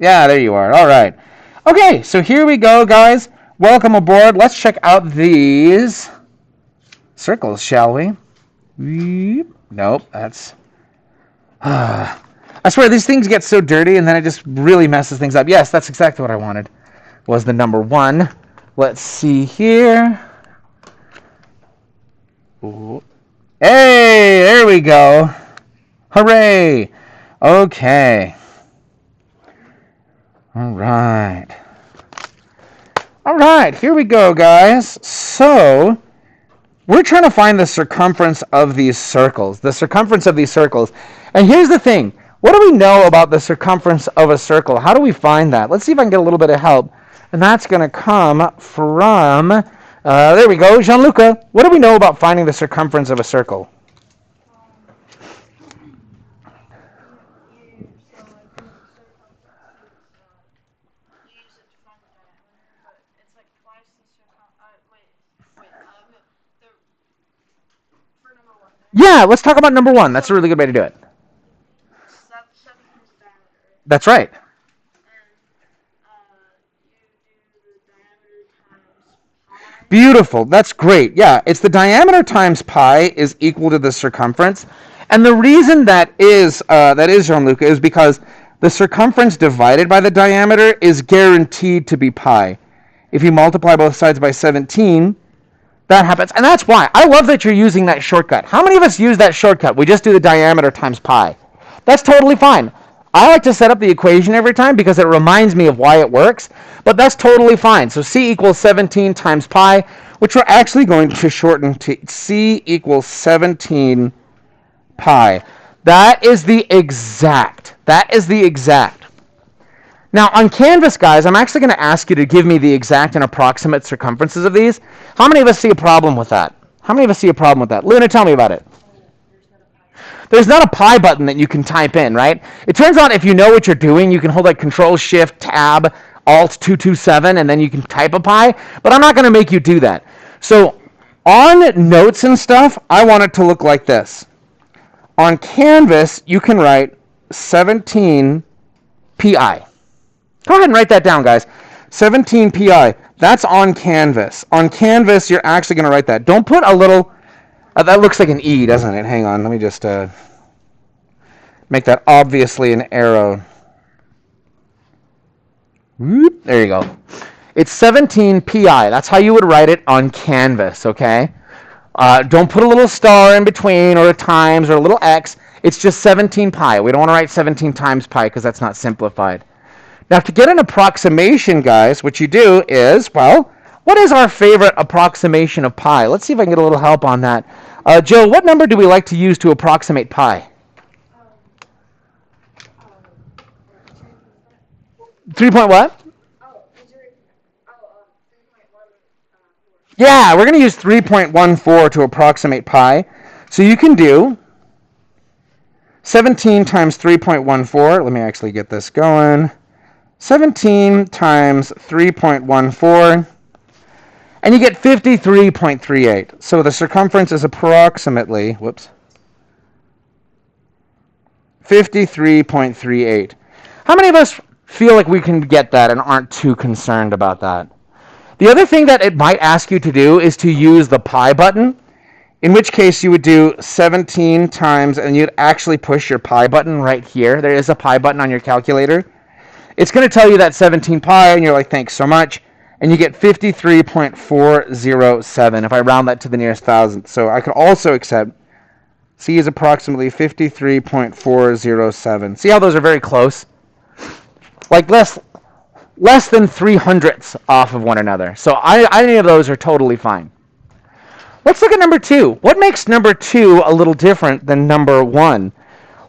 Yeah, there you are. All right. Okay, so here we go, guys. Welcome aboard. Let's check out these circles, shall we? Nope, that's... I swear, these things get so dirty, and then it just really messes things up. Yes, that's exactly what I wanted, was the number 1. Let's see here. Ooh. Hey, there we go. Hooray. Okay. All right. All right, here we go, guys. So, we're trying to find the circumference of these circles. The circumference of these circles. And here's the thing. What do we know about the circumference of a circle? How do we find that? Let's see if I can get a little bit of help. And that's going to come from, there we go, Gianluca. What do we know about finding the circumference of a circle? Yeah, let's talk about number 1. That's a really good way to do it. That's right. Beautiful. That's great. Yeah, it's the diameter times pi is equal to the circumference. And the reason that is Gianluca, is because the circumference divided by the diameter is guaranteed to be pi. If you multiply both sides by 17, that happens. And that's why. I love that you're using that shortcut. How many of us use that shortcut? We just do the diameter times pi. That's totally fine. I like to set up the equation every time because it reminds me of why it works, but that's totally fine. So C equals 17 times pi, which we're actually going to shorten to C equals 17 pi. That is the exact. Now, on Canvas, guys, I'm actually going to ask you to give me the exact and approximate circumferences of these. How many of us see a problem with that? Luna, tell me about it. There's not a pi button that you can type in, right? It turns out if you know what you're doing, you can hold like Control-Shift-Tab, Alt-227, and then you can type a pi, but I'm not going to make you do that. So on notes and stuff, I want it to look like this. On Canvas, you can write 17 pi. Go ahead and write that down, guys. 17 pi. That's on Canvas. On Canvas, you're actually going to write that. Don't put a little... that looks like an E, doesn't it? Hang on. Let me just make that obviously an arrow. Whoop, there you go. It's 17 pi. That's how you would write it on Canvas, okay? Don't put a little star in between or a times or a little x. It's just 17 pi. We don't want to write 17 times pi because that's not simplified. Now, to get an approximation, guys, what you do is, well, what is our favorite approximation of pi? Let's see if I can get a little help on that. Joe, what number do we like to use to approximate pi? 3 point what? Yeah, we're going to use 3.14 to approximate pi. So you can do 17 times 3.14. Let me actually get this going. 17 times 3.14. And you get 53.38. So the circumference is approximately, 53.38. How many of us feel like we can get that and aren't too concerned about that? The other thing that it might ask you to do is to use the pi button, in which case you would do 17 times, and you'd actually push your pi button right here. There is a pi button on your calculator. It's going to tell you that 17 pi, and you're like, thanks so much. And you get 53.407 if I round that to the nearest thousandth. So I could also accept C is approximately 53.407. See how those are very close? Like less than 300ths off of one another. So any of those are totally fine. Let's look at number 2. What makes number 2 a little different than number 1?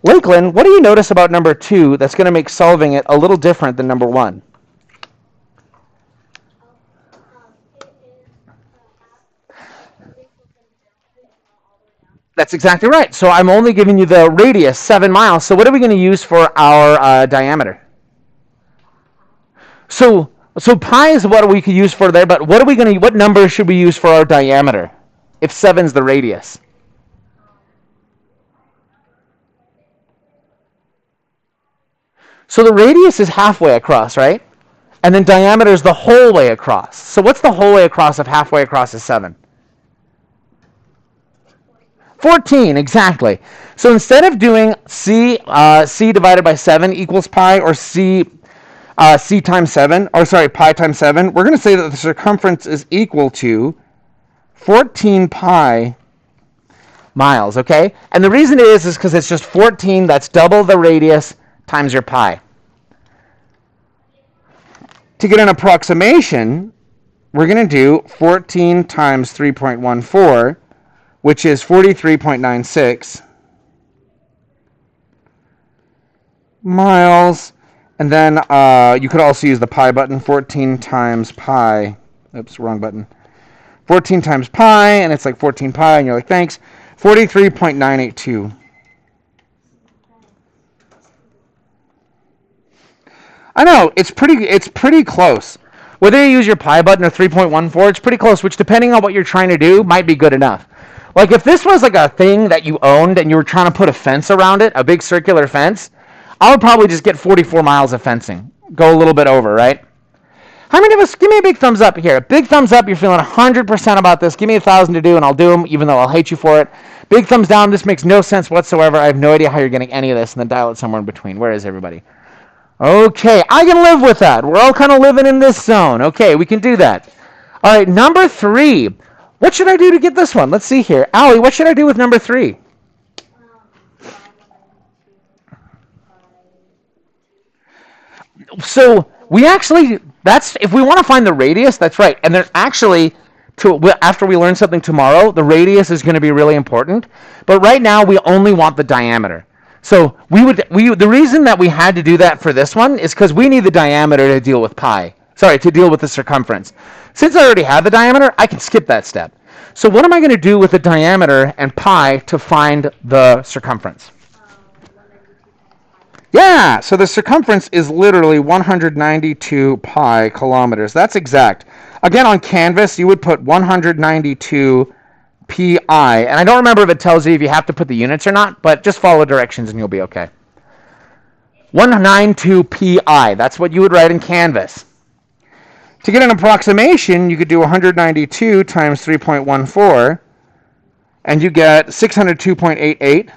Lakeland, what do you notice about number 2 that's going to make solving it a little different than number 1? That's exactly right. So I'm only giving you the radius, 7 miles. So what are we going to use for our diameter? So pi is what we could use for there, but what number should we use for our diameter if 7's the radius? So the radius is halfway across, right? And then diameter is the whole way across. So what's the whole way across if halfway across is 7? 14, exactly. So instead of doing c divided by 7 equals pi, or c times 7, or sorry, pi times 7, we're going to say that the circumference is equal to 14 pi miles, okay? And the reason is because it's just 14, that's double the radius times your pi. To get an approximation, we're going to do 14 times 3.14, which is 43.96 miles. And then you could also use the pi button, 14 times pi. Oops, wrong button. 14 times pi, and it's like 14 pi, and you're like, thanks. 43.982. I know, it's pretty close. Whether you use your pi button or 3.14, it's pretty close, which depending on what you're trying to do, might be good enough. Like if this was like a thing that you owned and you were trying to put a fence around it, a big circular fence, I would probably just get 44 miles of fencing. Go a little bit over, right? How many of us, give me a big thumbs up here. Big thumbs up, you're feeling 100% about this. Give me 1,000 to do and I'll do them, even though I'll hate you for it. Big thumbs down, this makes no sense whatsoever. I have no idea how you're getting any of this, and then dial it somewhere in between. Where is everybody? Okay, I can live with that. We're all kind of living in this zone. Okay, we can do that. All right, number 3. What should I do to get this one? Let's see here. Allie, what should I do with number 3? So we actually, that's, if we want to find the radius, that's right. And there's actually, after we learn something tomorrow, the radius is going to be really important. But right now, we only want the diameter. So the reason that we had to do that for this one is because we need the diameter to deal with pi. Sorry, to deal with the circumference. Since I already have the diameter, I can skip that step. So what am I going to do with the diameter and pi to find the circumference? Yeah, so the circumference is literally 192 pi kilometers. That's exact. Again, on Canvas, you would put 192 pi, and I don't remember if it tells you if you have to put the units or not, but just follow directions and you'll be okay. 192 pi, that's what you would write in Canvas. To get an approximation, you could do 192 times 3.14, and you get 602.88.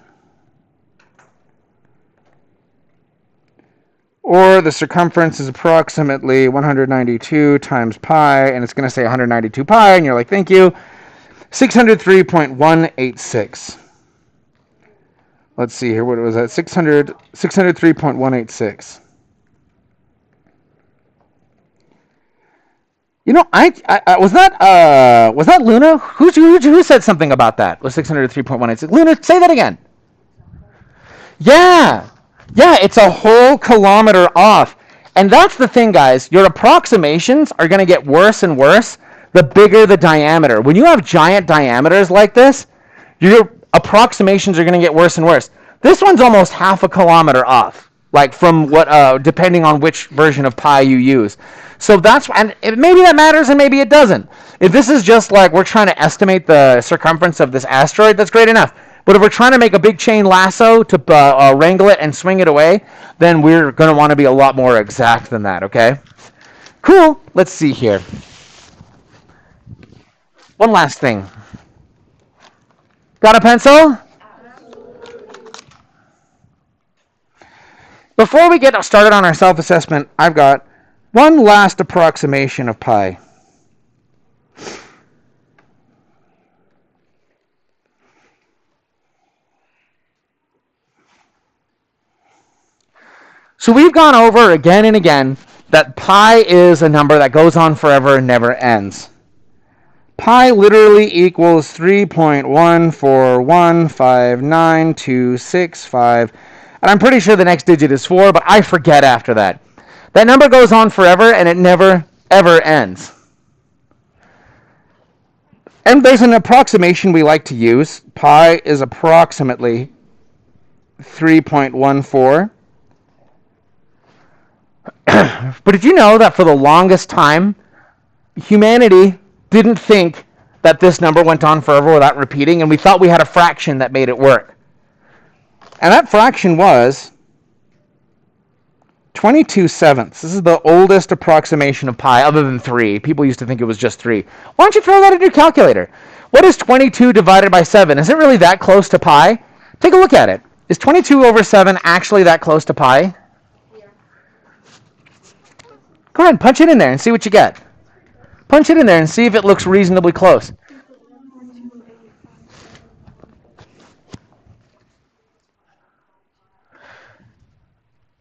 Or the circumference is approximately 192 times pi, and it's going to say 192 pi, and you're like, thank you. 603.186. Let's see here, what was that? 603.186. You know, I was that Luna? Who said something about that? Was 603.186? Luna, say that again. Yeah. Yeah, it's a whole kilometer off. And that's the thing, guys. Your approximations are going to get worse and worse the bigger the diameter. When you have giant diameters like this, your approximations are going to get worse and worse. This one's almost half a kilometer off, like from what, depending on which version of pi you use. So that's, and maybe that matters and maybe it doesn't. If this is just like we're trying to estimate the circumference of this asteroid, that's great enough. But if we're trying to make a big chain lasso to wrangle it and swing it away, then we're going to want to be a lot more exact than that, okay? Cool. Let's see here. One last thing. Got a pencil? Before we get started on our self-assessment, I've got one last approximation of pi. So we've gone over again and again that pi is a number that goes on forever and never ends. Pi literally equals 3.14159265, and I'm pretty sure the next digit is 4, but I forget after that. That number goes on forever and it never, ever ends. And there's an approximation we like to use. Pi is approximately 3.14. But did you know that for the longest time, humanity didn't think that this number went on forever without repeating, and we thought we had a fraction that made it work. And that fraction was 22/7. This is the oldest approximation of pi, other than 3. People used to think it was just 3. Why don't you throw that in your calculator? What is 22 divided by 7? Is it really that close to pi? Take a look at it. Is 22 over 7 actually that close to pi? Yeah. Go ahead, punch it in there and see what you get. Punch it in there and see if it looks reasonably close.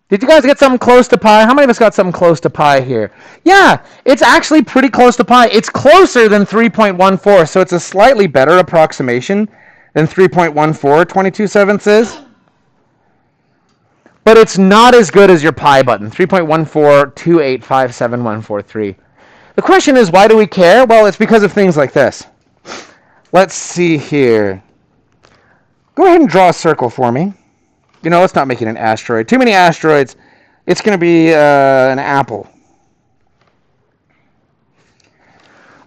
Did you guys get something close to pi? How many of us got something close to pi here? Yeah, it's actually pretty close to pi. It's closer than 3.14, so it's a slightly better approximation than 3.14, 22/7 is. But it's not as good as your pi button, 3.142857143. The question is, why do we care? Well, it's because of things like this. Let's see here. Go ahead and draw a circle for me. You know, let's not make it an asteroid. Too many asteroids. It's going to be an apple.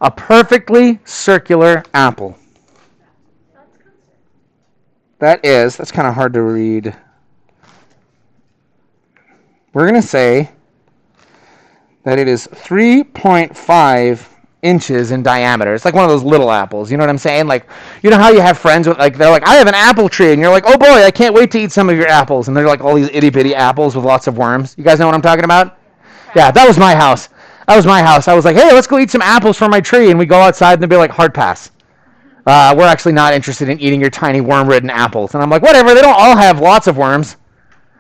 A perfectly circular apple. That's kind of hard to read. We're going to say that it is 3.5 inches in diameter. It's like one of those little apples. You know what I'm saying? Like, you know how you have friends with, like, they're like, I have an apple tree, and you're like, oh boy, I can't wait to eat some of your apples. And they're like all these itty bitty apples with lots of worms. You guys know what I'm talking about? Yeah, that was my house. I was like, hey, let's go eat some apples from my tree, and we go outside, and they'd be like, hard pass. We're actually not interested in eating your tiny worm-ridden apples. And I'm like, whatever. They don't all have lots of worms.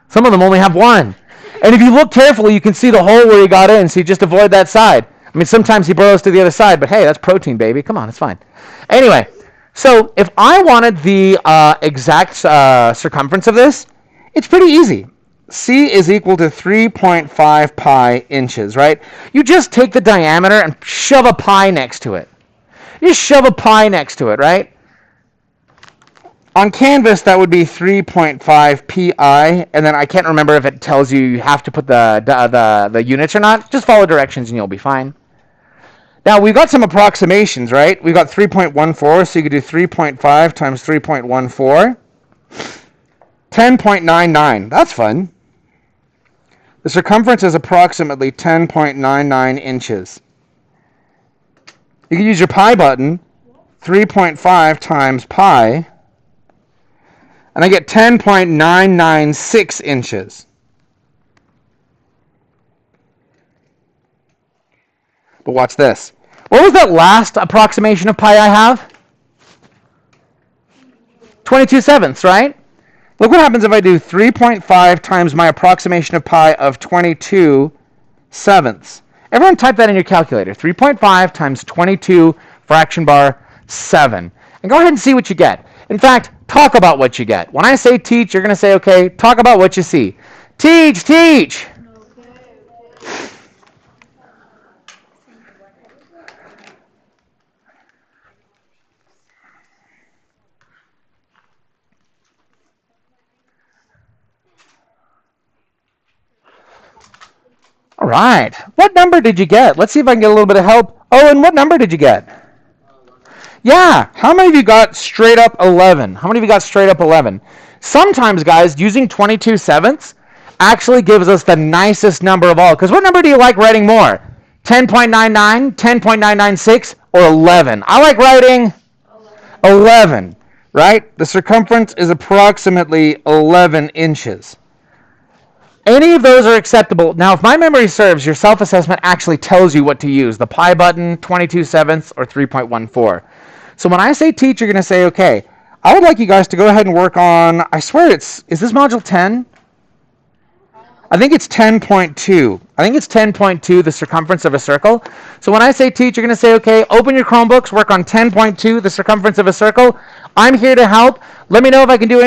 Some of them only have one. And if you look carefully, you can see the hole where he got in, so you just avoid that side. I mean, sometimes he burrows to the other side, but hey, that's protein, baby. Come on, it's fine. Anyway, so if I wanted the exact circumference of this, it's pretty easy. C is equal to 3.5 pi inches, right? You just take the diameter and shove a pi next to it. You just shove a pi next to it, right? On Canvas, that would be 3.5 pi, and then I can't remember if it tells you have to put the units or not. Just follow directions and you'll be fine. Now, we've got some approximations, right? We've got 3.14, so you could do 3.5 times 3.14. 10.99, that's fun. The circumference is approximately 10.99 inches. You can use your pi button, 3.5 times pi, and I get 10.996 inches. But watch this. What was that last approximation of pi I have? 22/7, right? Look what happens if I do 3.5 times my approximation of pi of 22/7. Everyone type that in your calculator. 3.5 times 22 fraction bar 7. And go ahead and see what you get. In fact, talk about what you get. When I say teach, you're going to say, okay, talk about what you see. Teach, teach. All right. What number did you get? Let's see if I can get a little bit of help. Oh, and what number did you get? Yeah. How many of you got straight up 11? How many of you got straight up 11? Sometimes, guys, using 22/7 actually gives us the nicest number of all. Because what number do you like writing more? 10.99, 10.996, or 11? I like writing 11, right? The circumference is approximately 11 inches. Any of those are acceptable. Now, if my memory serves, your self-assessment actually tells you what to use, the pi button, 22/7, or 3.14. So when I say teach, you're going to say, okay, I would like you guys to go ahead and work on, I swear is this module 10? I think it's 10.2. I think it's 10.2, the circumference of a circle. So when I say teach, you're going to say, okay, open your Chromebooks, work on 10.2, the circumference of a circle. I'm here to help. Let me know if I can do